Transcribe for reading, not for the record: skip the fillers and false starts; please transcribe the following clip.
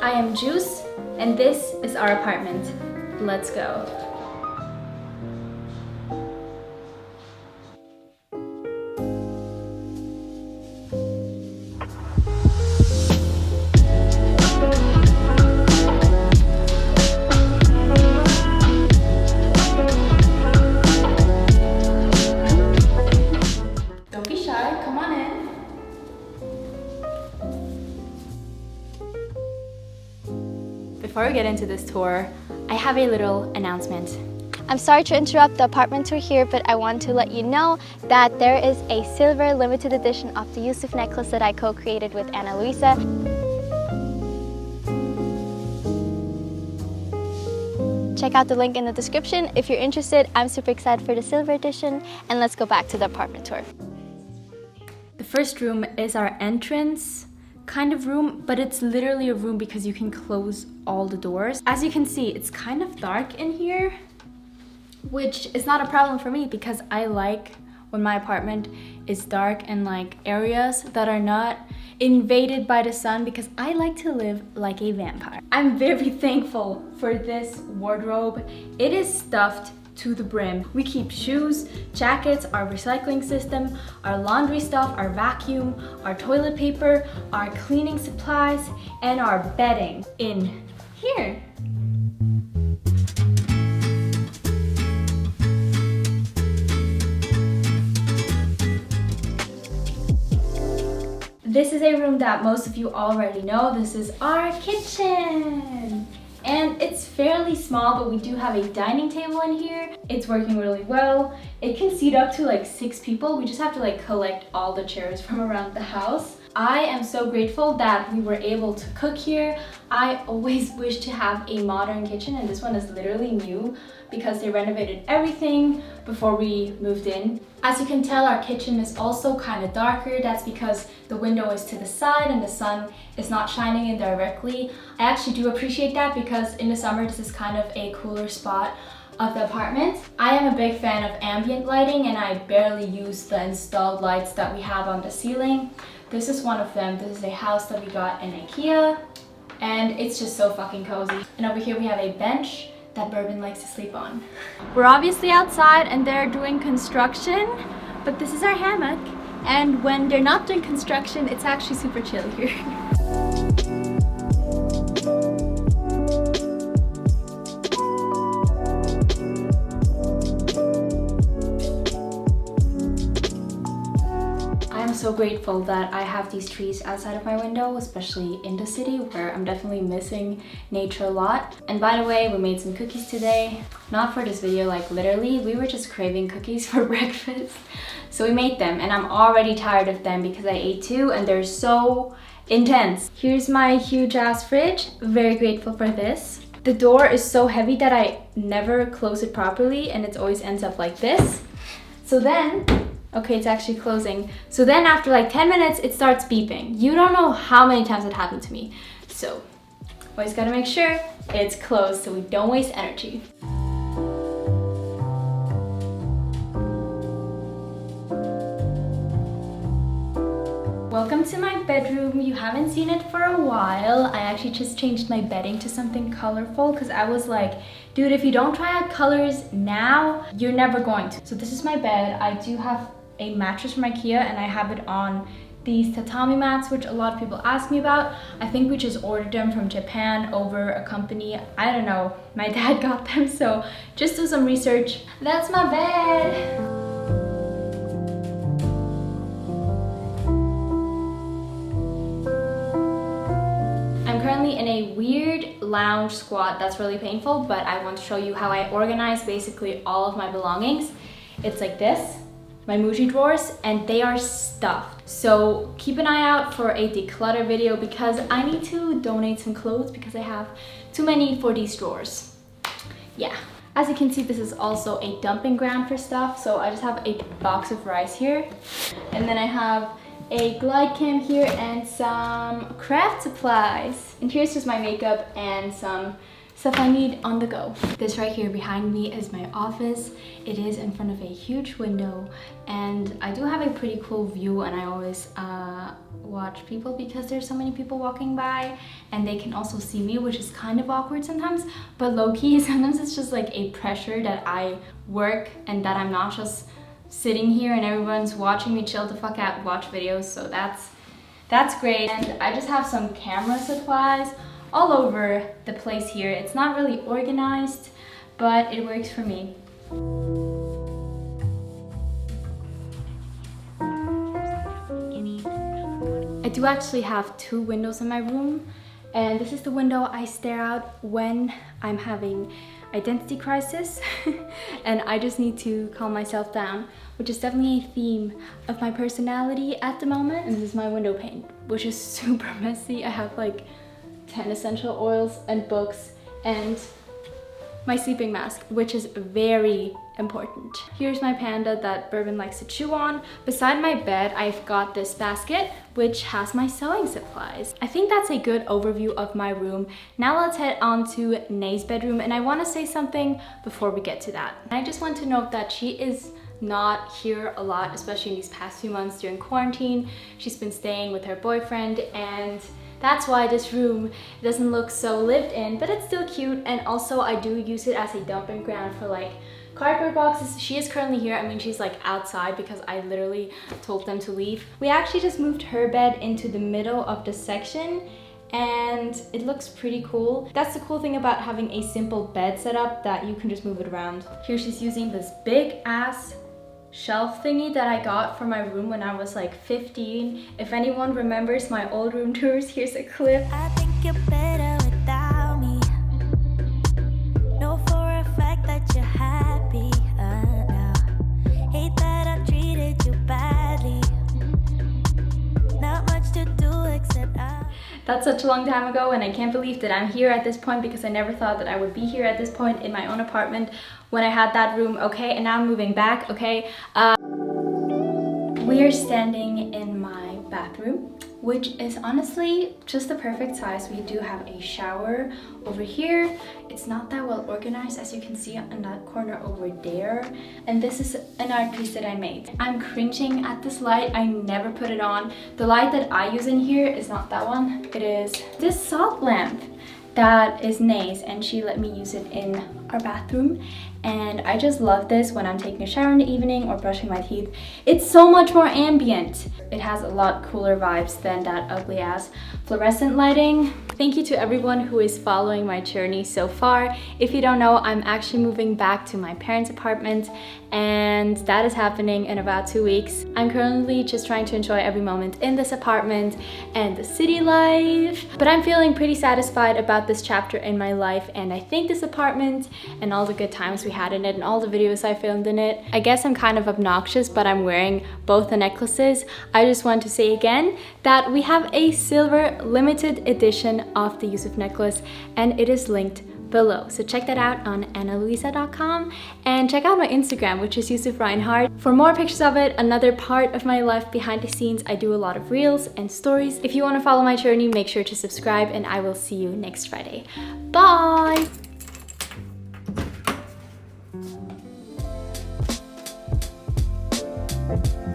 I am Juice, and this is our apartment. Let's go. Don't be shy, come on in. Before we get into this tour, I have a little announcement. I'm sorry to interrupt the apartment tour here, but I want to let you know that there is a silver limited edition of the Yusuf necklace that I co-created with Ana Luisa. Check out the link in the description if you're interested. I'm super excited for the silver edition, and let's go back to the apartment tour. The first room is our entrance kind of room, but it's literally a room because you can close all the doors. As you can see, it's kind of dark in here, which is not a problem for me because I like when my apartment is dark and like areas that are not invaded by the sun because I like to live like a vampire. I'm very thankful for this wardrobe. It is stuffed to the brim. We keep shoes, jackets, our recycling system, our laundry stuff, our vacuum, our toilet paper, our cleaning supplies, and our bedding in here. This is a room that most of you already know. This is our kitchen. And it's fairly small, but we do have a dining table in here. It's working really well. It can seat up to like 6 people. We just have to like collect all the chairs from around the house. I am so grateful that we were able to cook here. I always wish to have a modern kitchen, and this one is literally new because they renovated everything before we moved in. As you can tell, our kitchen is also kind of darker. That's because the window is to the side and the sun is not shining in directly. I actually do appreciate that because in the summer this is kind of a cooler spot of the apartment. I am a big fan of ambient lighting, and I barely use the installed lights that we have on the ceiling. This is one of them. This is a house that we got in IKEA, and it's just so fucking cozy. And over here we have a bench that Bourbon likes to sleep on. We're obviously outside and they're doing construction, but this is our hammock. And when they're not doing construction, it's actually super chill here. I'm so grateful that I have these trees outside of my window, especially in the city where I'm definitely missing nature a lot. And by the way, we made some cookies today. Not for this video, like literally, we were just craving cookies for breakfast. So we made them, and I'm already tired of them because I ate 2 and they're so intense. Here's my huge ass fridge. Very grateful for this. The door is so heavy that I never close it properly and it always ends up like this. So then, okay, it's actually closing. So then after like 10 minutes, it starts beeping. You don't know how many times it happened to me. So always gotta make sure it's closed so we don't waste energy. Welcome to my bedroom. You haven't seen it for a while. I actually just changed my bedding to something colorful because I was like, dude, if you don't try out colors now, you're never going to. So this is my bed. I do have a mattress from IKEA and I have it on these tatami mats, which a lot of people ask me about. I think we just ordered them from Japan over a company. I don't know. My dad got them, so just do some research. That's my bed. I'm currently in a weird lounge squat that's really painful, but I want to show you how I organize basically all of my belongings. It's like this, my Muji drawers, and they are stuffed. So keep an eye out for a declutter video because I need to donate some clothes because I have too many for these drawers. Yeah. As you can see, this is also a dumping ground for stuff. So I just have a box of rice here, and then I have a glide cam here and some craft supplies. And here's just my makeup and some stuff I need on the go. This right here behind me is my office. It is in front of a huge window, and I do have a pretty cool view, and I always watch people because there's so many people walking by and they can also see me, which is kind of awkward sometimes, but low-key sometimes it's just like a pressure that I work and that I'm not just sitting here and everyone's watching me chill the fuck out, watch videos. So that's great. And I just have some camera supplies all over the place here. It's not really organized, but it works for me. I do actually have 2 windows in my room, and this is the window I stare out when I'm having identity crisis and I just need to calm myself down, which is definitely a theme of my personality at the moment. And this is my window pane, which is super messy. I have like 10 essential oils and books and my sleeping mask, which is very important. Here's my panda that Bourbon likes to chew on. Beside my bed, I've got this basket, which has my sewing supplies. I think that's a good overview of my room. Now let's head on to Nay's bedroom, and I want to say something before we get to that. I just want to note that she is not here a lot, especially in these past few months during quarantine. She's been staying with her boyfriend, and that's why this room doesn't look so lived in, but it's still cute. And also I do use it as a dumping ground for like cardboard boxes. She is currently here. I mean, she's like outside because I literally told them to leave. We actually just moved her bed into the middle of the section, and it looks pretty cool. That's the cool thing about having a simple bed setup, that you can just move it around. Here she's using this big ass shelf thingy that I got for my room when I was like 15. If anyone remembers my old room tours, here's a clip. I think you're better without me. Know for a fact that you're happy now. Hate that I treated you badly. Not much to do except That's such a long time ago, and I can't believe that I'm here at this point because I never thought that I would be here at this point in my own apartment when I had that room, okay? And now I'm moving back, okay? We are standing in my bathroom, which is honestly just the perfect size. We do have a shower over here. It's not that well organized, as you can see in that corner over there. And this is an art piece that I made. I'm cringing at this light. I never put it on. The light that I use in here is not that one. It is this salt lamp that is Nay's, and she let me use it in our bathroom. And I just love this when I'm taking a shower in the evening or brushing my teeth. It's so much more ambient. It has a lot cooler vibes than that ugly ass fluorescent lighting. Thank you to everyone who is following my journey so far. If you don't know, I'm actually moving back to my parents' apartment, and that is happening in about 2 weeks. I'm currently just trying to enjoy every moment in this apartment and the city life, but I'm feeling pretty satisfied about this chapter in my life, and I think this apartment and all the good times we had in it and all the videos I filmed in it. I guess I'm kind of obnoxious, but I'm wearing both the necklaces. I just want to say again that we have a silver limited edition of the Yusuf necklace, and it is linked below. So check that out on analuisa.com, and check out my Instagram, which is Yusuf Reinhardt, for more pictures of it. Another part of my life behind the scenes. I do a lot of reels and stories. If you want to follow my journey, make sure to subscribe, and I will see you next Friday. Bye! I